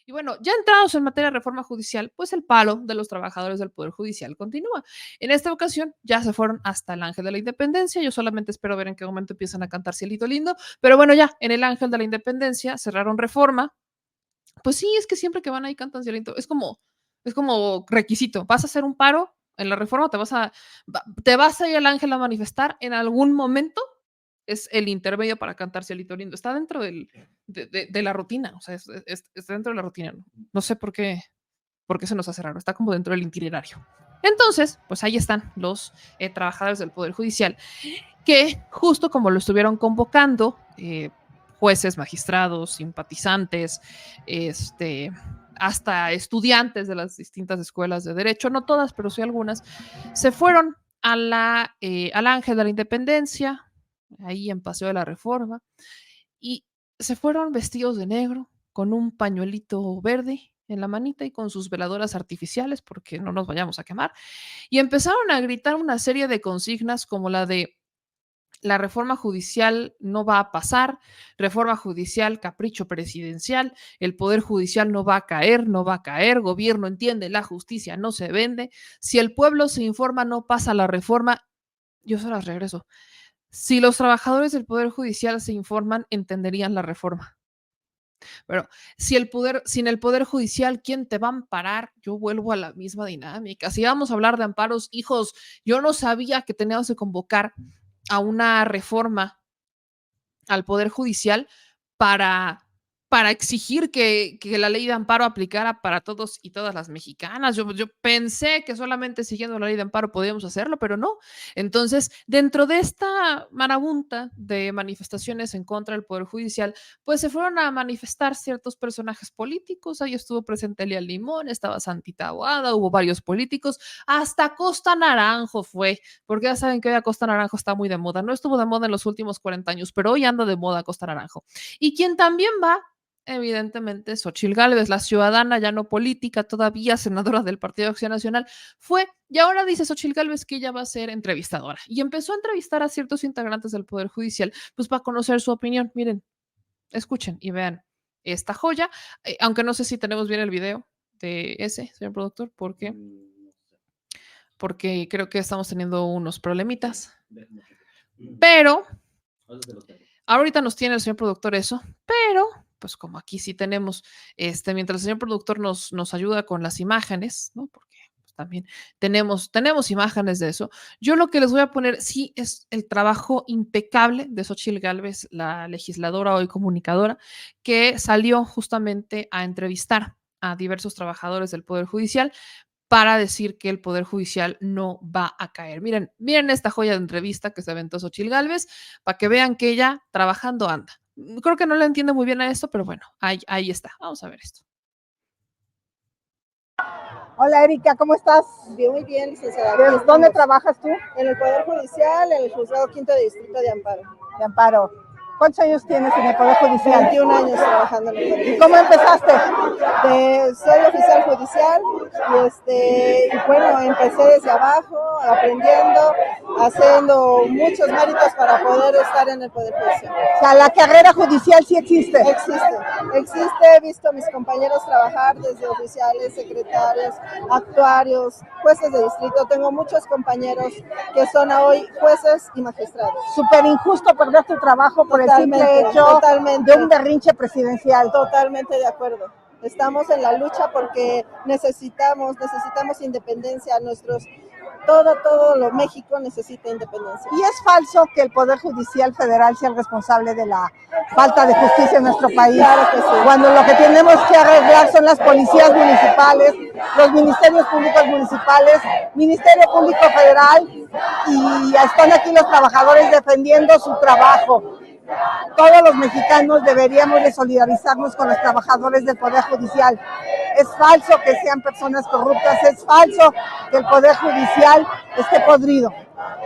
Y bueno, ya entrados en materia de reforma judicial, pues el palo de los trabajadores del Poder Judicial continúa. En esta ocasión ya se fueron hasta el Ángel de la Independencia. Yo solamente espero ver en qué momento empiezan a cantar Cielito Lindo. Pero bueno, ya en el Ángel de la Independencia cerraron reforma. Pues sí, es que siempre que van ahí cantan Cielito. Es como requisito. Vas a hacer un paro en la reforma, te vas a ir al Ángel a manifestar en algún momento. Es el intermedio para cantar Cielito Lindo. Está dentro de la rutina, o sea, está dentro de la rutina. No sé por qué se nos hace raro, está como dentro del itinerario. Entonces, pues ahí están los trabajadores del Poder Judicial, que justo como lo estuvieron convocando, jueces, magistrados, simpatizantes, hasta estudiantes de las distintas escuelas de derecho, no todas, pero sí algunas, se fueron al Ángel de la Independencia, ahí en Paseo de la Reforma, y se fueron vestidos de negro, con un pañuelito verde en la manita y con sus veladoras artificiales, porque no nos vayamos a quemar, y empezaron a gritar una serie de consignas como la de: la reforma judicial no va a pasar, reforma judicial, capricho presidencial, el poder judicial no va a caer, no va a caer, gobierno entiende, la justicia no se vende, si el pueblo se informa no pasa la reforma. Yo se las regreso. Si los trabajadores del poder judicial se informan, entenderían la reforma. Pero sin el poder judicial, ¿quién te va a amparar? Yo vuelvo a la misma dinámica. Si vamos a hablar de amparos, hijos, yo no sabía que teníamos que convocar a una reforma al Poder Judicial para, para exigir que la ley de amparo aplicara para todos y todas las mexicanas. Yo pensé que solamente siguiendo la ley de amparo podíamos hacerlo, pero no. Entonces, dentro de esta marabunta de manifestaciones en contra del Poder Judicial, pues se fueron a manifestar ciertos personajes políticos. Ahí estuvo presente Elia Limón, estaba Santita Aguada, hubo varios políticos, hasta Costa Naranjo fue, porque ya saben que hoy Costa Naranjo está muy de moda. No estuvo de moda en los últimos 40 años, pero hoy anda de moda Costa Naranjo. Y quien también va, evidentemente, Xochitl Gálvez, la ciudadana, ya no política, todavía senadora del Partido de Acción Nacional, fue, y ahora dice Xochitl Gálvez que ella va a ser entrevistadora. Y empezó a entrevistar a ciertos integrantes del Poder Judicial, pues para conocer su opinión. Miren, escuchen y vean esta joya, aunque no sé si tenemos bien el video de ese, señor productor, porque creo que estamos teniendo unos problemitas. Pero ahorita nos tiene el señor productor eso, pero pues como aquí sí tenemos, mientras el señor productor nos ayuda con las imágenes, ¿no? Porque pues, también tenemos imágenes de eso. Yo lo que les voy a poner sí es el trabajo impecable de Xochitl Gálvez, la legisladora hoy comunicadora, que salió justamente a entrevistar a diversos trabajadores del Poder Judicial para decir que el Poder Judicial no va a caer. Miren esta joya de entrevista que se aventó Xochitl Gálvez, para que vean que ella trabajando anda. Creo que no le entiendo muy bien a esto, pero bueno, ahí está. Vamos a ver esto. Hola Erika, ¿cómo estás? Bien, muy bien, licenciada. ¿Dónde trabajas tú? En el Poder Judicial, en el Juzgado Quinto de Distrito de Amparo. De Amparo. ¿Cuántos años tienes en el Poder Judicial? 21 años trabajando en el Poder Judicial. ¿Cómo empezaste? Soy oficial judicial y bueno, empecé desde abajo, aprendiendo, haciendo muchos méritos para poder estar en el Poder Judicial. O sea, la carrera judicial sí existe. Existe, he visto a mis compañeros trabajar desde oficiales, secretarios, actuarios, jueces de distrito. Tengo muchos compañeros que son hoy jueces y magistrados. Súper injusto perder tu trabajo por el simple hecho de un berrinche presidencial. Totalmente de acuerdo. Estamos en la lucha porque necesitamos independencia. Todo lo México necesita independencia. ¿Y es falso que el Poder Judicial Federal sea el responsable de la falta de justicia en nuestro país? Claro que sí. Cuando lo que tenemos que arreglar son las policías municipales, los ministerios públicos municipales, Ministerio Público Federal, y están aquí los trabajadores defendiendo su trabajo. Todos los mexicanos deberíamos de solidarizarnos con los trabajadores del Poder Judicial. Es falso que sean personas corruptas, es falso que el Poder Judicial esté podrido.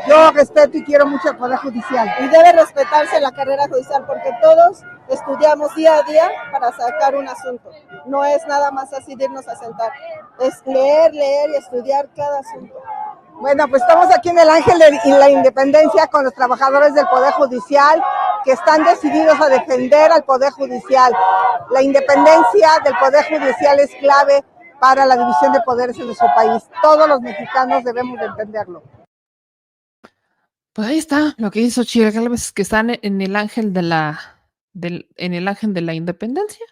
Yo respeto y quiero mucho el Poder Judicial. Y debe respetarse la carrera judicial porque todos estudiamos día a día para sacar un asunto. No es nada más así de irnos a sentar. Es leer y estudiar cada asunto. Bueno, pues estamos aquí en el Ángel de la Independencia con los trabajadores del Poder Judicial. que están decididos a defender al Poder Judicial. La independencia del Poder Judicial es clave para la división de poderes en nuestro país. Todos los mexicanos debemos de entenderlo. Pues ahí está lo que hizo Xochitl Gálvez, que están en el ángel en el ángel de la independencia,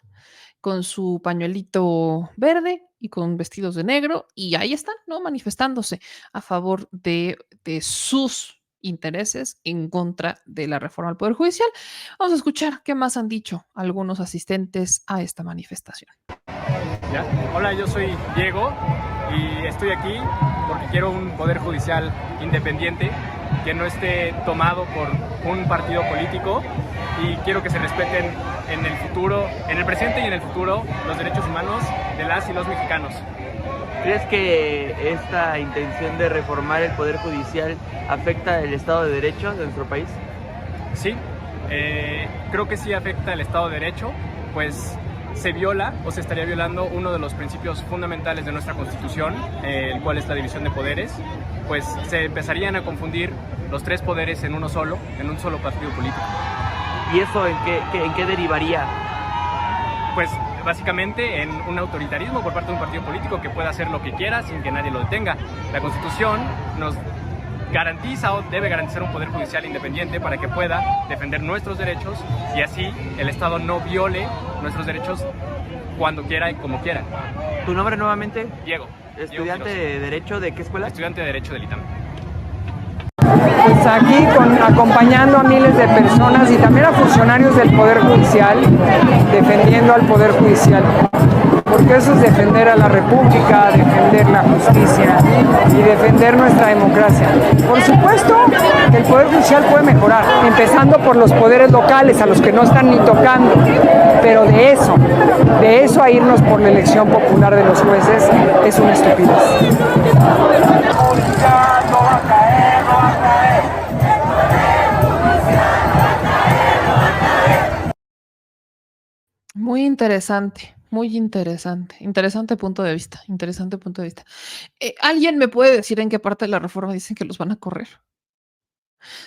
con su pañuelito verde y con vestidos de negro, y ahí están, ¿no? Manifestándose a favor de sus intereses en contra de la reforma al Poder Judicial. Vamos a escuchar qué más han dicho algunos asistentes a esta manifestación. ¿Ya? Hola, yo soy Diego y estoy aquí porque quiero un Poder Judicial independiente, que no esté tomado por un partido político, y quiero que se respeten en el futuro, en el presente y en el futuro, los derechos humanos de las y los mexicanos. ¿Crees que esta intención de reformar el Poder Judicial afecta el Estado de Derecho de nuestro país? Sí, creo que sí afecta el Estado de Derecho, pues se viola o se estaría violando uno de los principios fundamentales de nuestra Constitución, el cual es la división de poderes. Pues se empezarían a confundir los tres poderes en un solo partido político. ¿Y eso en qué derivaría? Pues básicamente en un autoritarismo por parte de un partido político que pueda hacer lo que quiera sin que nadie lo detenga. La Constitución nos garantiza o debe garantizar un Poder Judicial independiente para que pueda defender nuestros derechos y así el Estado no viole nuestros derechos cuando quiera y como quiera. ¿Tu nombre nuevamente? Diego. ¿Estudiante de Derecho de qué escuela? Estudiante de Derecho del ITAM. Pues aquí acompañando a miles de personas y también a funcionarios del Poder Judicial, defendiendo al Poder Judicial, porque eso es defender a la República, defender la justicia y defender nuestra democracia. Por supuesto que el Poder Judicial puede mejorar, empezando por los poderes locales, a los que no están ni tocando, pero de eso a irnos por la elección popular de los jueces es una estupidez. Muy interesante, muy interesante. Interesante punto de vista, interesante punto de vista. ¿Alguien me puede decir en qué parte de la reforma dicen que los van a correr?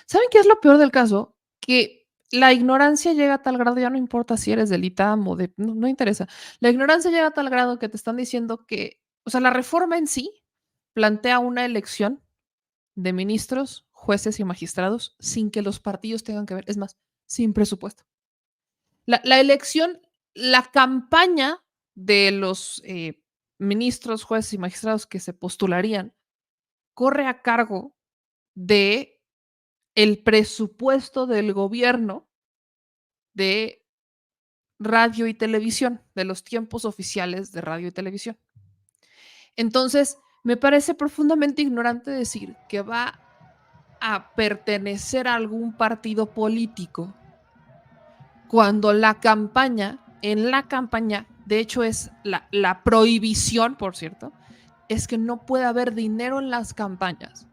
¿Saben qué es lo peor del caso? Que la ignorancia llega a tal grado, ya no importa si eres del ITAM o de... No, no interesa. La ignorancia llega a tal grado que te están diciendo que, o sea, la reforma en sí plantea una elección de ministros, jueces y magistrados sin que los partidos tengan que ver, es más, sin presupuesto. La elección, la campaña de los ministros, jueces y magistrados que se postularían corre a cargo de el presupuesto del gobierno de radio y televisión, de los tiempos oficiales de radio y televisión. Entonces, me parece profundamente ignorante decir que va a pertenecer a algún partido político cuando en la campaña, de hecho es la prohibición, por cierto, es que no puede haber dinero en las campañas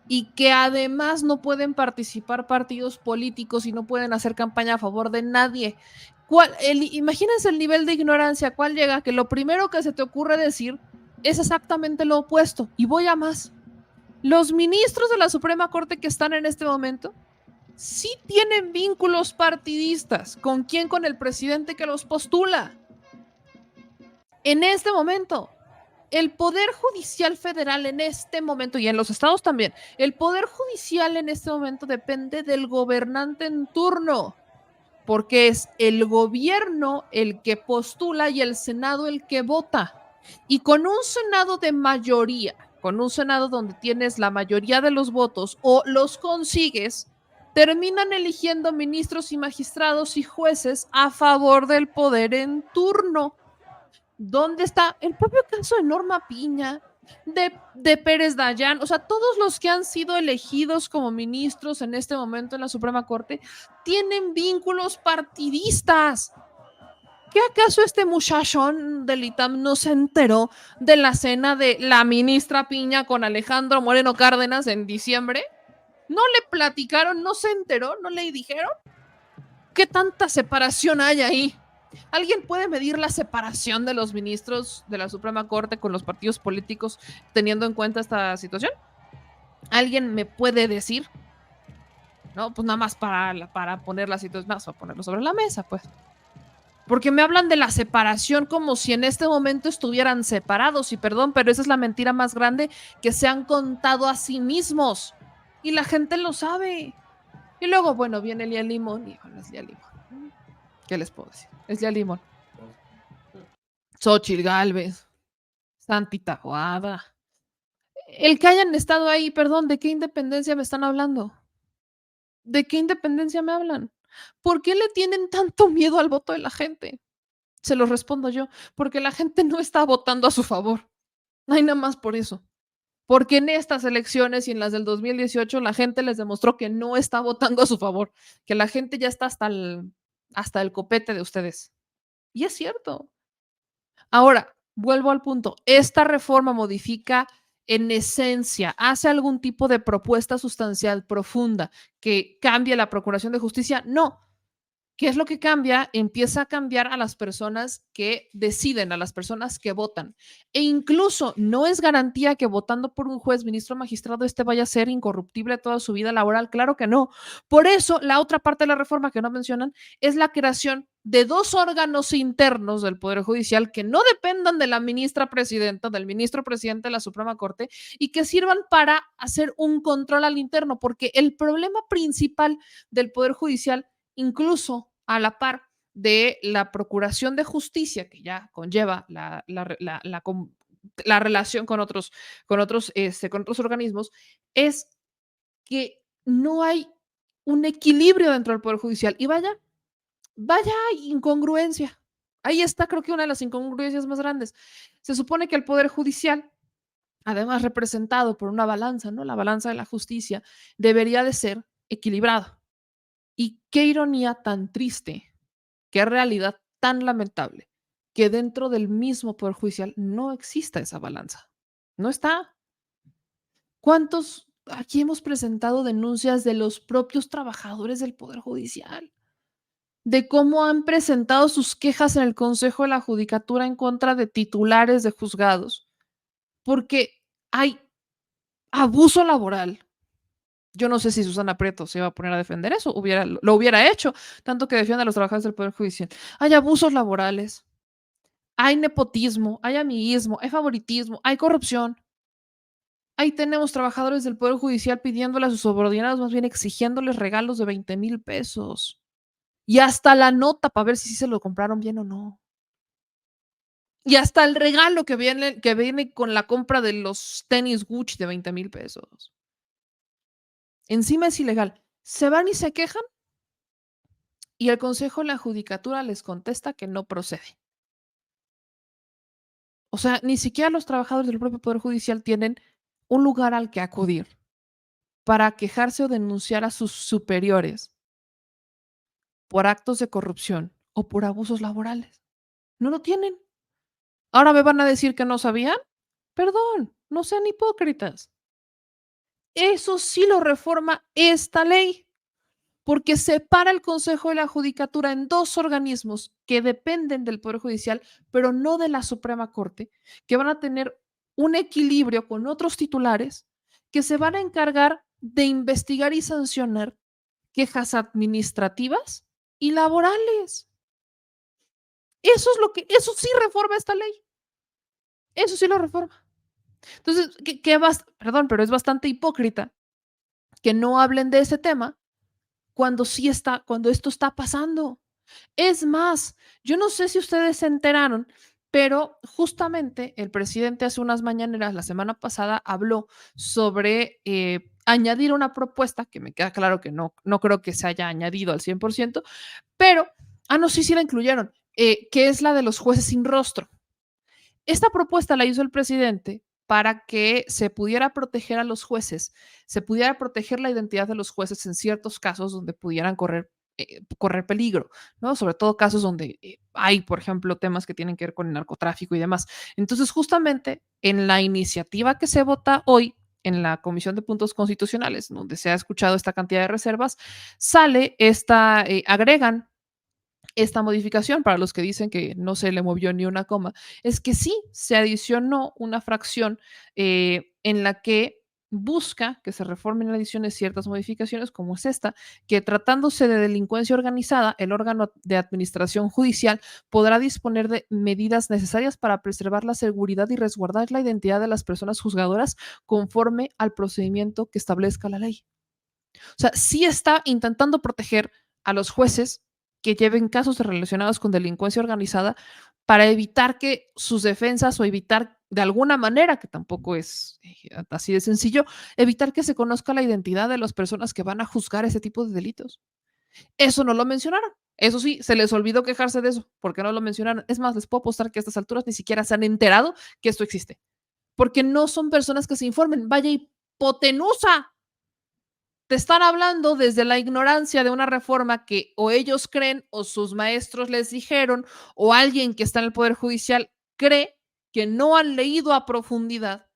y que además no pueden participar partidos políticos y no pueden hacer campaña a favor de nadie. Imagínense el nivel de ignorancia, ¿cuál llega? Que lo primero que se te ocurre decir es exactamente lo opuesto. Y voy a más. Los ministros de la Suprema Corte que están en este momento sí tienen vínculos partidistas. ¿Con quién? Con el presidente que los postula. En este momento, el Poder Judicial Federal en este momento, y en los estados también, el Poder Judicial en este momento depende del gobernante en turno, porque es el gobierno el que postula y el Senado el que vota. Y con un Senado de mayoría, con un Senado donde tienes la mayoría de los votos o los consigues, terminan eligiendo ministros y magistrados y jueces a favor del poder en turno. ¿Dónde está el propio caso de Norma Piña, de Pérez Dayán? O sea, todos los que han sido elegidos como ministros en este momento en la Suprema Corte tienen vínculos partidistas. ¿Qué acaso este muchachón del ITAM no se enteró de la cena de la ministra Piña con Alejandro Moreno Cárdenas en diciembre? ¿No le platicaron? ¿No se enteró? ¿No le dijeron? ¿Qué tanta separación hay ahí? ¿Alguien puede medir la separación de los ministros de la Suprema Corte con los partidos políticos teniendo en cuenta esta situación? ¿Alguien me puede decir? ¿no? Pues nada más para poner la situación, más para ponerlo sobre la mesa, pues. Porque me hablan de la separación como si en este momento estuvieran separados, y perdón, pero esa es la mentira más grande que se han contado a sí mismos. Y la gente lo sabe. Y luego, bueno, viene Lía Limón y no es Lía Limón. ¿Qué les puedo decir? Es Lía Limón. Xochitl Gálvez, Santi Taboada. El que hayan estado ahí, perdón, ¿de qué independencia me están hablando? ¿De qué independencia me hablan? ¿Por qué le tienen tanto miedo al voto de la gente? Se lo respondo yo, porque la gente no está votando a su favor. No hay nada más por eso. Porque en estas elecciones y en las del 2018 la gente les demostró que no está votando a su favor, que la gente ya está hasta el copete de ustedes. Y es cierto. Ahora, vuelvo al punto. ¿Esta reforma modifica en esencia, hace algún tipo de propuesta sustancial profunda que cambie la procuración de justicia? No. ¿Qué es lo que cambia? Empieza a cambiar a las personas que deciden, a las personas que votan. E incluso no es garantía que votando por un juez, ministro, magistrado, este vaya a ser incorruptible toda su vida laboral. Claro que no. Por eso, la otra parte de la reforma que no mencionan es la creación de 2 órganos internos del Poder Judicial que no dependan de la ministra presidenta, del ministro presidente de la Suprema Corte, y que sirvan para hacer un control al interno, porque el problema principal del Poder Judicial, incluso a la par de la procuración de justicia que ya conlleva la relación con otros organismos, es que no hay un equilibrio dentro del Poder Judicial. Y vaya incongruencia. Ahí está, creo que una de las incongruencias más grandes. Se supone que el Poder Judicial, además representado por una balanza, ¿no? La balanza de la justicia, debería de ser equilibrado. Y qué ironía tan triste, qué realidad tan lamentable, que dentro del mismo Poder Judicial no exista esa balanza. No está. ¿Cuántos aquí hemos presentado denuncias de los propios trabajadores del Poder Judicial? De cómo han presentado sus quejas en el Consejo de la Judicatura en contra de titulares de juzgados, porque hay abuso laboral. Yo no sé si Susana Prieto se iba a poner a defender eso, lo hubiera hecho, tanto que defiende a los trabajadores del Poder Judicial. Hay abusos laborales, hay nepotismo, hay amiguismo, hay favoritismo, hay corrupción. Ahí tenemos trabajadores del Poder Judicial pidiéndole a sus subordinados, más bien exigiéndoles regalos de 20,000 pesos. Y hasta la nota para ver si sí se lo compraron bien o no. Y hasta el regalo que viene con la compra de los tenis Gucci de 20,000 pesos. Encima es ilegal. Se van y se quejan y el Consejo de la Judicatura les contesta que no procede. O sea, ni siquiera los trabajadores del propio Poder Judicial tienen un lugar al que acudir para quejarse o denunciar a sus superiores por actos de corrupción o por abusos laborales. No lo tienen. Ahora me van a decir que no sabían. Perdón, no sean hipócritas. Eso sí lo reforma esta ley, porque separa el Consejo de la Judicatura en 2 organismos que dependen del Poder Judicial, pero no de la Suprema Corte, que van a tener un equilibrio con otros titulares que se van a encargar de investigar y sancionar quejas administrativas y laborales. Eso sí reforma esta ley. Eso sí lo reforma. Entonces, perdón, pero es bastante hipócrita que no hablen de ese tema cuando esto está pasando. Es más, yo no sé si ustedes se enteraron, pero justamente el presidente hace unas mañaneras la semana pasada habló sobre añadir una propuesta, que me queda claro que no creo que se haya añadido al 100%, pero, no, sí la incluyeron, que es la de los jueces sin rostro. Esta propuesta la hizo el presidente para que se pudiera proteger a los jueces, se pudiera proteger la identidad de los jueces en ciertos casos donde pudieran correr peligro, ¿no? Sobre todo casos donde hay, por ejemplo, temas que tienen que ver con el narcotráfico y demás. Entonces, justamente en la iniciativa que se vota hoy en la Comisión de Puntos Constitucionales, donde se ha escuchado esta cantidad de reservas, agregan esta modificación, para los que dicen que no se le movió ni una coma, es que sí se adicionó una fracción en la que busca que se reformen en adiciones ciertas modificaciones, como es esta, que tratándose de delincuencia organizada, el órgano de administración judicial podrá disponer de medidas necesarias para preservar la seguridad y resguardar la identidad de las personas juzgadoras conforme al procedimiento que establezca la ley. O sea, sí está intentando proteger a los jueces que lleven casos relacionados con delincuencia organizada para evitar que sus defensas o evitar de alguna manera, que tampoco es así de sencillo, evitar que se conozca la identidad de las personas que van a juzgar ese tipo de delitos. Eso no lo mencionaron. Eso sí, se les olvidó quejarse de eso, porque no lo mencionaron. Es más, les puedo apostar que a estas alturas ni siquiera se han enterado que esto existe, porque no son personas que se informen. Vaya hipotenusa. Te están hablando desde la ignorancia de una reforma que o ellos creen o sus maestros les dijeron o alguien que está en el Poder Judicial cree que no han leído a profundidad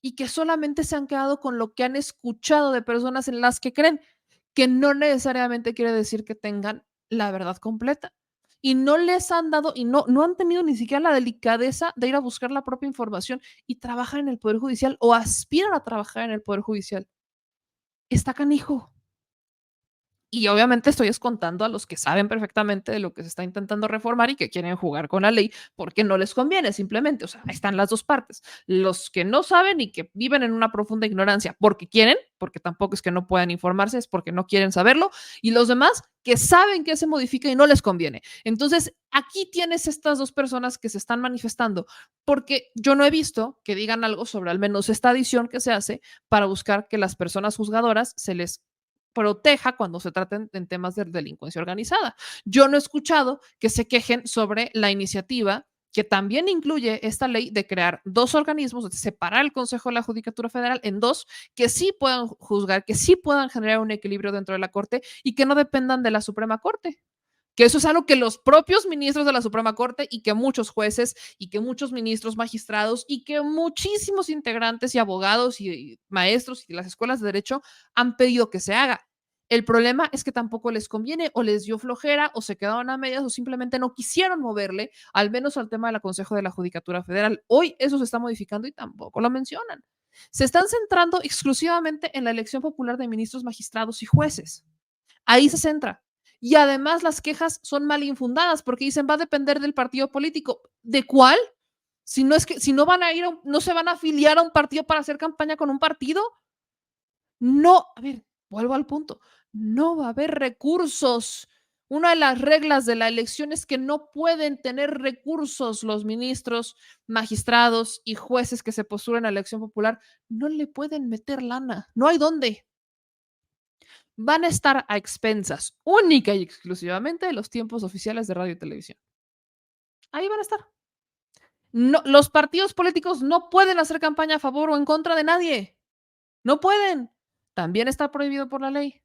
y que solamente se han quedado con lo que han escuchado de personas en las que creen, que no necesariamente quiere decir que tengan la verdad completa. Y no les han dado y no han tenido ni siquiera la delicadeza de ir a buscar la propia información y trabajar en el Poder Judicial o aspiran a trabajar en el Poder Judicial. Está canijo. Y obviamente estoy contando a los que saben perfectamente de lo que se está intentando reformar y que quieren jugar con la ley porque no les conviene simplemente. O sea, ahí están las dos partes. Los que no saben y que viven en una profunda ignorancia porque quieren, porque tampoco es que no puedan informarse, es porque no quieren saberlo. Y los demás que saben que se modifica y no les conviene. Entonces, aquí tienes estas dos personas que se están manifestando porque yo no he visto que digan algo sobre al menos esta adición que se hace para buscar que las personas juzgadoras se les proteja cuando se traten en temas de delincuencia organizada. Yo no he escuchado que se quejen sobre la iniciativa que también incluye esta ley de crear dos organismos, de separar el Consejo de la Judicatura Federal en dos, que sí puedan juzgar, que sí puedan generar un equilibrio dentro de la Corte y que no dependan de la Suprema Corte. Que eso es algo que los propios ministros de la Suprema Corte y que muchos jueces y que muchos ministros magistrados y que muchísimos integrantes y abogados y maestros y las escuelas de derecho han pedido que se haga. El problema es que tampoco les conviene o les dio flojera o se quedaron a medias o simplemente no quisieron moverle, al menos al tema del Consejo de la Judicatura Federal. Hoy eso se está modificando y tampoco lo mencionan. Se están centrando exclusivamente en la elección popular de ministros, magistrados y jueces. Ahí se centra. Y además las quejas son mal infundadas porque dicen va a depender del partido político. ¿De cuál? Si no es que si no van a ir, no se van a afiliar a un partido para hacer campaña con un partido. No, a ver, vuelvo al punto. No va a haber recursos. Una de las reglas de la elección es que no pueden tener recursos los ministros, magistrados y jueces que se postulen a la elección popular. No le pueden meter lana. No hay dónde. Van a estar a expensas única y exclusivamente de los tiempos oficiales de radio y televisión. Ahí van a estar. No, los partidos políticos no pueden hacer campaña a favor o en contra de nadie. No pueden. También está prohibido por la ley.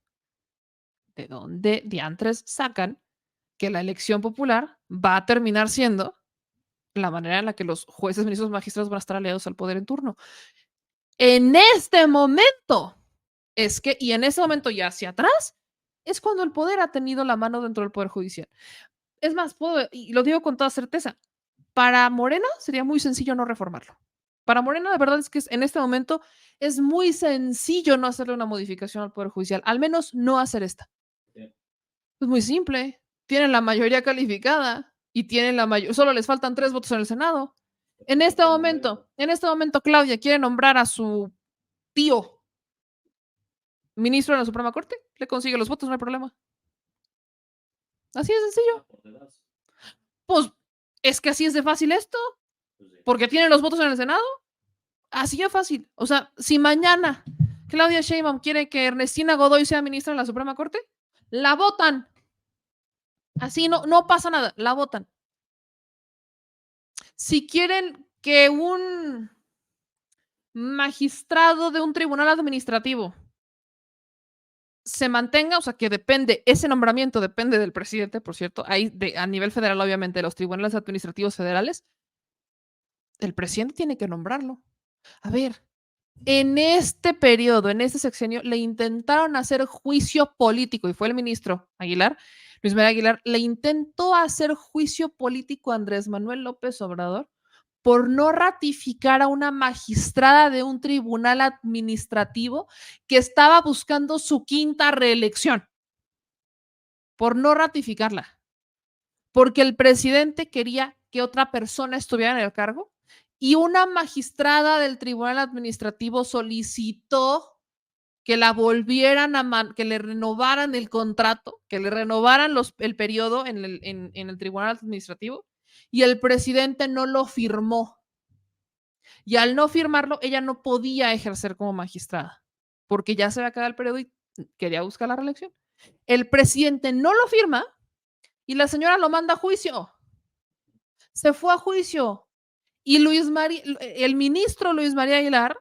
¿De dónde diantres sacan que la elección popular va a terminar siendo la manera en la que los jueces, ministros, magistrados van a estar aliados al poder en turno? En este momento es que, y en ese momento y hacia atrás, es cuando el poder ha tenido la mano dentro del Poder Judicial. Es más, y lo digo con toda certeza, para Morena sería muy sencillo no reformarlo. Para Morena, de verdad es que en este momento es muy sencillo no hacerle una modificación al Poder Judicial, al menos no hacer esta. Es muy simple, tienen la mayoría calificada y tienen la mayoría, solo les faltan 3 votos en el Senado. En este momento, Claudia quiere nombrar a su tío ministro de la Suprema Corte, le consigue los votos, no hay problema. Así de sencillo. Pues es que así es de fácil esto, porque tienen los votos en el Senado. Así de fácil. O sea, si mañana Claudia Sheinbaum quiere que Ernestina Godoy sea ministra de la Suprema Corte, la votan. Así no pasa nada, la votan. Si quieren que un magistrado de un tribunal administrativo se mantenga, o sea, que depende, ese nombramiento depende del presidente, por cierto, ahí a nivel federal, obviamente, los tribunales administrativos federales, el presidente tiene que nombrarlo. A ver, en este periodo, en este sexenio, le intentaron hacer juicio político, y fue el ministro Aguilar, Luis María Aguilar, le intentó hacer juicio político a Andrés Manuel López Obrador por no ratificar a una magistrada de un tribunal administrativo que estaba buscando su 5ª reelección, por no ratificarla, porque el presidente quería que otra persona estuviera en el cargo y una magistrada del tribunal administrativo solicitó que la volvieran que le renovaran el contrato, que le renovaran el periodo en el tribunal administrativo, y el presidente no lo firmó. Y al no firmarlo, ella no podía ejercer como magistrada, porque ya se había acabado el periodo y quería buscar la reelección. El presidente no lo firma y la señora lo manda a juicio. Se fue a juicio. Y el ministro Luis María Aguilar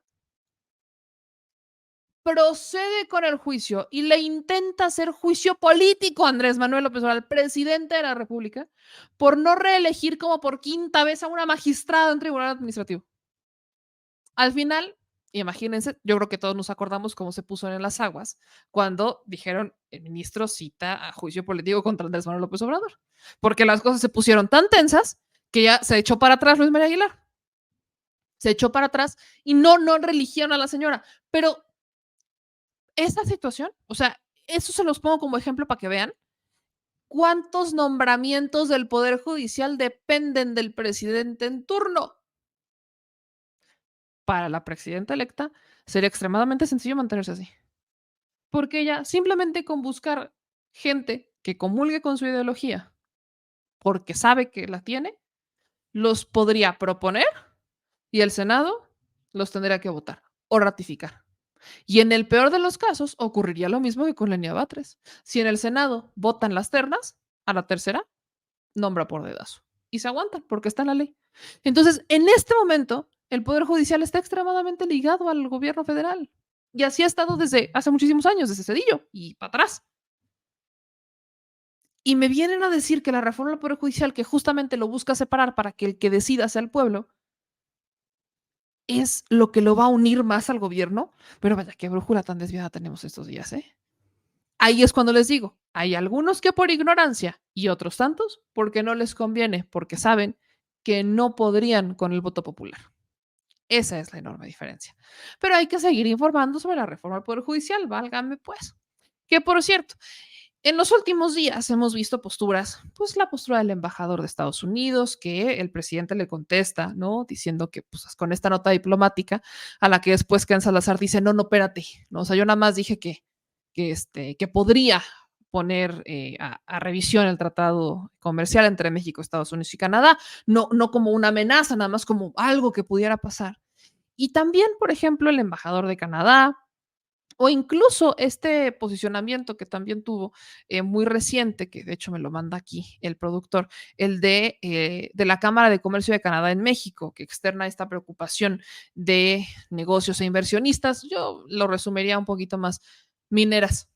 procede con el juicio y le intenta hacer juicio político a Andrés Manuel López Obrador, presidente de la República, por no reelegir como por 5ª vez a una magistrada en un tribunal administrativo. Al final, imagínense, yo creo que todos nos acordamos cómo se puso en las aguas cuando dijeron el ministro cita a juicio político contra Andrés Manuel López Obrador, porque las cosas se pusieron tan tensas que ya se echó para atrás Luis María Aguilar. Se echó para atrás y no reeligieron a la señora. Pero esta situación, o sea, eso se los pongo como ejemplo para que vean cuántos nombramientos del Poder Judicial dependen del presidente en turno. Para la presidenta electa sería extremadamente sencillo mantenerse así. Porque ella simplemente con buscar gente que comulgue con su ideología, porque sabe que la tiene, los podría proponer y el Senado los tendría que votar o ratificar. Y en el peor de los casos ocurriría lo mismo que con Lenia Batres. Si en el Senado votan las ternas, a la tercera nombra por dedazo. Y se aguantan porque está en la ley. Entonces, en este momento, el Poder Judicial está extremadamente ligado al gobierno federal. Y así ha estado desde hace muchísimos años, desde Cedillo y para atrás. Y me vienen a decir que la reforma del Poder Judicial, que justamente lo busca separar para que el que decida sea el pueblo, es lo que lo va a unir más al gobierno. Pero vaya, qué brújula tan desviada tenemos estos días, ¿eh? Ahí es cuando les digo, hay algunos que por ignorancia y otros tantos porque no les conviene, porque saben que no podrían con el voto popular. Esa es la enorme diferencia. Pero hay que seguir informando sobre la reforma del Poder Judicial, válgame pues. Que por cierto, en los últimos días hemos visto posturas, pues la postura del embajador de Estados Unidos, que el presidente le contesta, ¿no? Diciendo que pues con esta nota diplomática, a la que después Ken Salazar dice, no, espérate, ¿no? O sea, yo nada más dije que podría poner a revisión el tratado comercial entre México, Estados Unidos y Canadá, no como una amenaza, nada más como algo que pudiera pasar. Y también, por ejemplo, el embajador de Canadá, o incluso este posicionamiento que también tuvo muy reciente, que de hecho me lo manda aquí el productor, el de la Cámara de Comercio de Canadá en México, que externa esta preocupación de negocios e inversionistas. Yo lo resumiría un poquito más: mineras.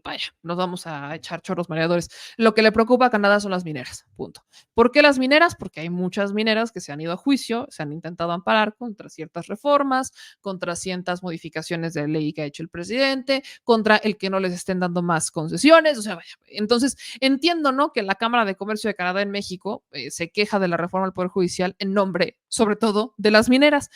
Vaya, nos vamos a echar chorros mareadores. Lo que le preocupa a Canadá son las mineras, punto. ¿Por qué las mineras? Porque hay muchas mineras que se han ido a juicio, se han intentado amparar contra ciertas reformas, contra ciertas modificaciones de ley que ha hecho el presidente, contra el que no les estén dando más concesiones, o sea, vaya. Entonces, entiendo, ¿no?, que la Cámara de Comercio de Canadá en México se queja de la reforma del Poder Judicial en nombre, sobre todo, de las mineras.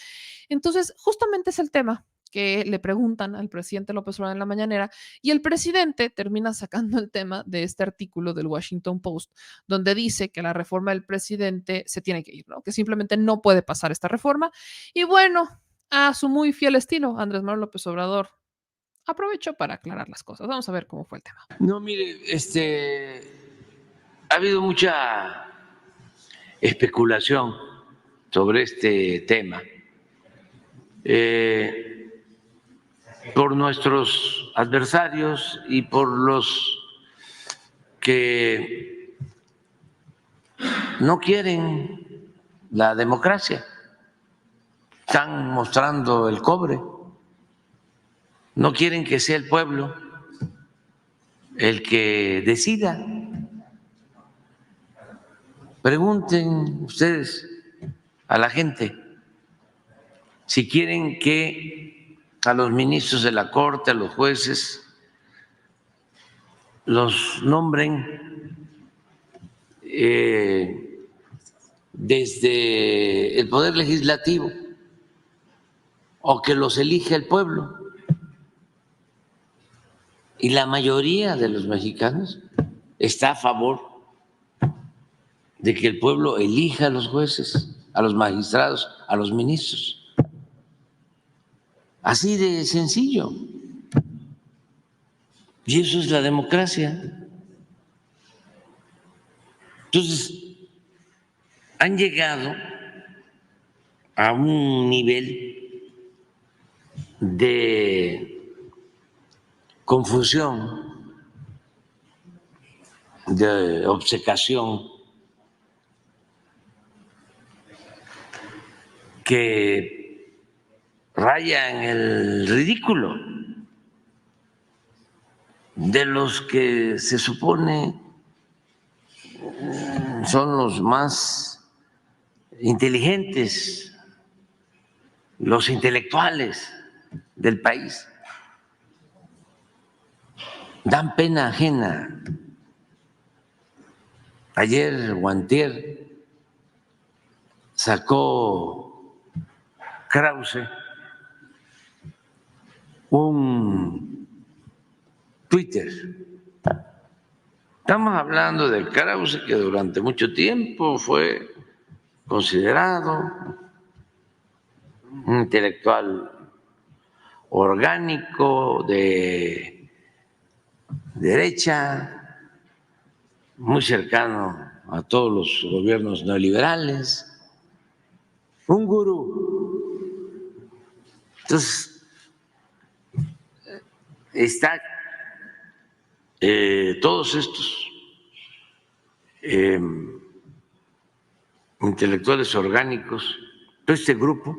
Entonces, justamente es el tema que le preguntan al presidente López Obrador en la mañanera, y el presidente termina sacando el tema de este artículo del Washington Post, donde dice que la reforma del presidente se tiene que ir, ¿no? Que simplemente no puede pasar esta reforma. Y bueno, a su muy fiel estilo, Andrés Manuel López Obrador aprovechó para aclarar las cosas. Vamos a ver cómo fue el tema. No, mire, ha habido mucha especulación sobre este tema. Por nuestros adversarios y por los que no quieren la democracia. Están mostrando el cobre. No quieren que sea el pueblo el que decida. Pregunten ustedes a la gente si quieren que a los ministros de la Corte, a los jueces, los nombren desde el Poder Legislativo o que los elige el pueblo. Y la mayoría de los mexicanos está a favor de que el pueblo elija a los jueces, a los magistrados, a los ministros. Así de sencillo. Y eso es la democracia. Entonces, han llegado a un nivel de confusión, de obcecación, que raya en el ridículo, de los que se supone son los más inteligentes, los intelectuales del país. Dan pena ajena. Ayer o antier sacó Krause un Twitter. Estamos hablando de Krause, que durante mucho tiempo fue considerado un intelectual orgánico de derecha, muy cercano a todos los gobiernos neoliberales, un gurú. Entonces, está todos estos intelectuales orgánicos, todo este grupo,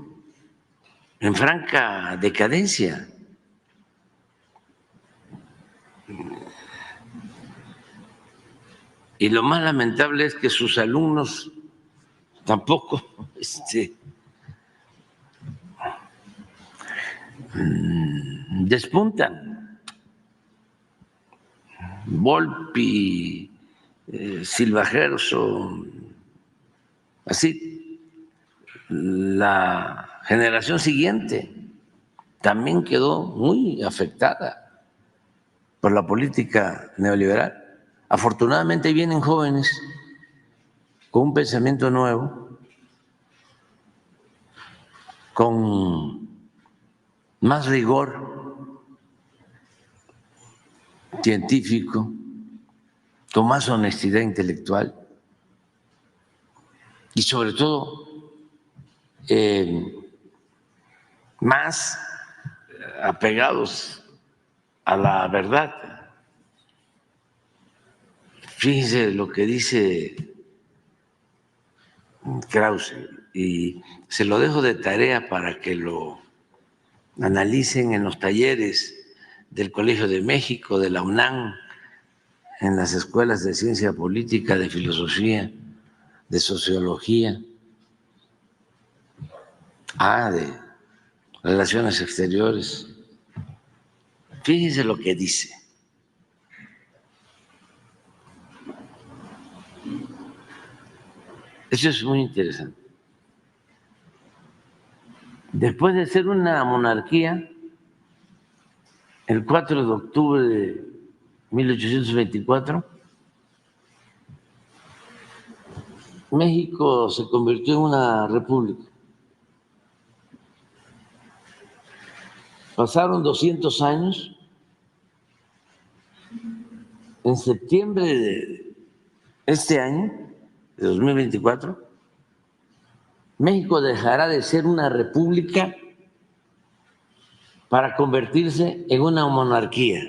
en franca decadencia. Y lo más lamentable es que sus alumnos tampoco despuntan. Volpi, Silva Gerson, así, la generación siguiente también quedó muy afectada por la política neoliberal. Afortunadamente vienen jóvenes con un pensamiento nuevo, con más rigor científico, con más honestidad intelectual y sobre todo más apegados a la verdad. Fíjense lo que dice Krause, y se lo dejo de tarea para que lo analicen en los talleres del Colegio de México, de la UNAM, en las escuelas de ciencia política, de filosofía, de sociología, de relaciones exteriores. Fíjense lo que dice. Eso es muy interesante. Después de ser una monarquía, el 4 de octubre de 1824, México se convirtió en una república. Pasaron 200 años. En septiembre de este año, de 2024, México dejará de ser una república para convertirse en una monarquía.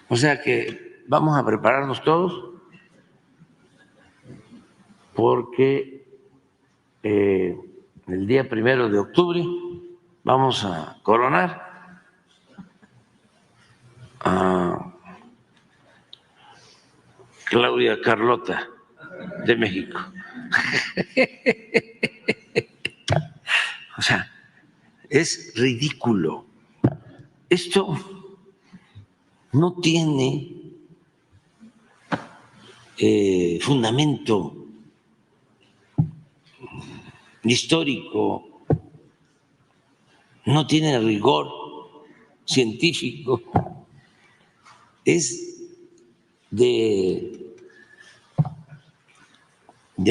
O sea que vamos a prepararnos todos porque el día 1 de octubre vamos a coronar a Claudia Carlota de México. O sea, es ridículo. Esto no tiene fundamento histórico, no tiene rigor científico, es de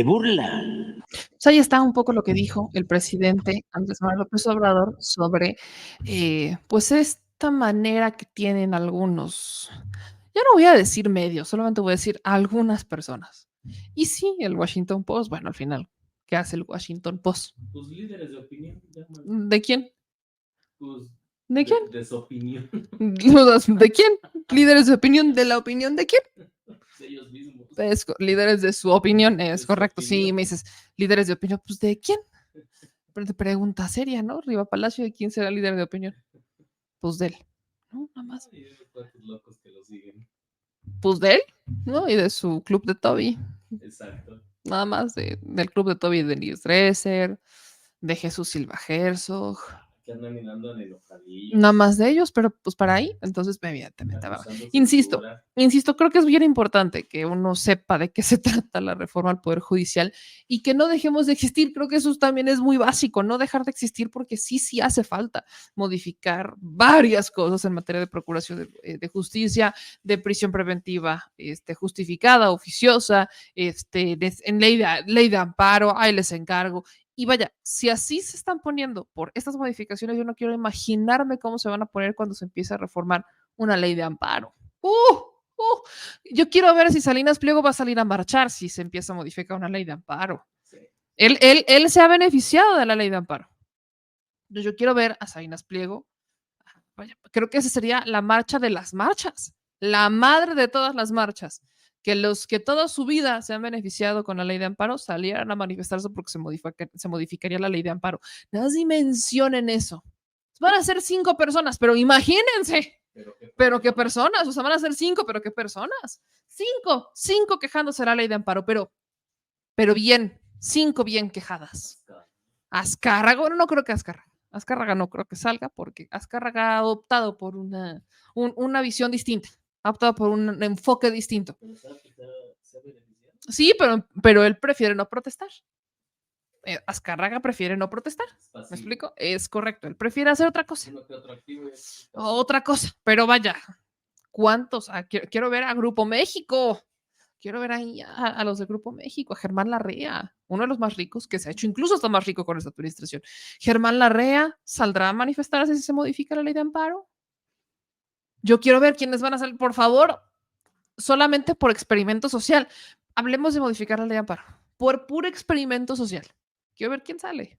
burla. Pues ahí está un poco lo que dijo el presidente Andrés Manuel López Obrador sobre, pues, esta manera que tienen algunos, yo no voy a decir medios, solamente voy a decir algunas personas. Y sí, el Washington Post, bueno, al final, ¿qué hace el Washington Post? Tus líderes de opinión, ¿De quién? ¿De quién? De su opinión. ¿De quién? ¿Líderes de opinión? ¿De la opinión de quién? De ellos mismos. Líderes de su opinión, es su correcto. opinión. Sí, me dices, líderes de opinión, pues ¿de quién? Pero te pregunta seria, ¿no? Riva Palacio, ¿de quién será líder de opinión? Pues de él, ¿no? Nada más. Hay unos cuantos locos que lo siguen. Pues de él, ¿no? Y de su club de Toby. Exacto. Nada más del club de Toby de Nils Dresser, de Jesús Silva Herzog. Que andan mirando en enojadillos. Nada más de ellos, pero pues para ahí, entonces evidentemente va. Acusando Insisto, censura. creo que es bien importante que uno sepa de qué se trata la reforma al Poder Judicial y que no dejemos de existir. Creo que eso también es muy básico, no dejar de existir, porque sí hace falta modificar varias cosas en materia de procuración de justicia, de prisión preventiva justificada, oficiosa, en ley de amparo, ahí les encargo. Y vaya, si así se están poniendo por estas modificaciones, yo no quiero imaginarme cómo se van a poner cuando se empiece a reformar una ley de amparo. Yo quiero ver si Salinas Pliego va a salir a marchar si se empieza a modificar una ley de amparo. Sí. Él se ha beneficiado de la ley de amparo. Yo quiero ver a Salinas Pliego. Vaya, creo que esa sería la marcha de las marchas, la madre de todas las marchas. Que los que toda su vida se han beneficiado con la ley de amparo salieran a manifestarse porque se modificaría la ley de amparo. Nada más mencionen eso. Van a ser 5 personas, pero imagínense. Pero qué personas, o sea, van a ser 5, pero qué personas. 5 quejándose de la ley de amparo, pero bien, 5 bien quejadas. Azcárraga, no creo que Azcárraga no creo que salga, porque Azcárraga ha optado por una visión distinta. Ha optado por un enfoque distinto. Sí, pero él prefiere no protestar. Azcárraga prefiere no protestar. ¿Me explico? Es correcto. Él prefiere hacer otra cosa. Otra cosa. Pero vaya, ¿cuántos? Quiero ver a Grupo México. Quiero ver ahí a los de Grupo México, a Germán Larrea, uno de los más ricos, que se ha hecho incluso hasta más rico con esta administración. Germán Larrea saldrá a manifestarse si se modifica la ley de amparo. Yo quiero ver quiénes van a salir, por favor, solamente por experimento social. Hablemos de modificar la ley de amparo, por puro experimento social. Quiero ver quién sale.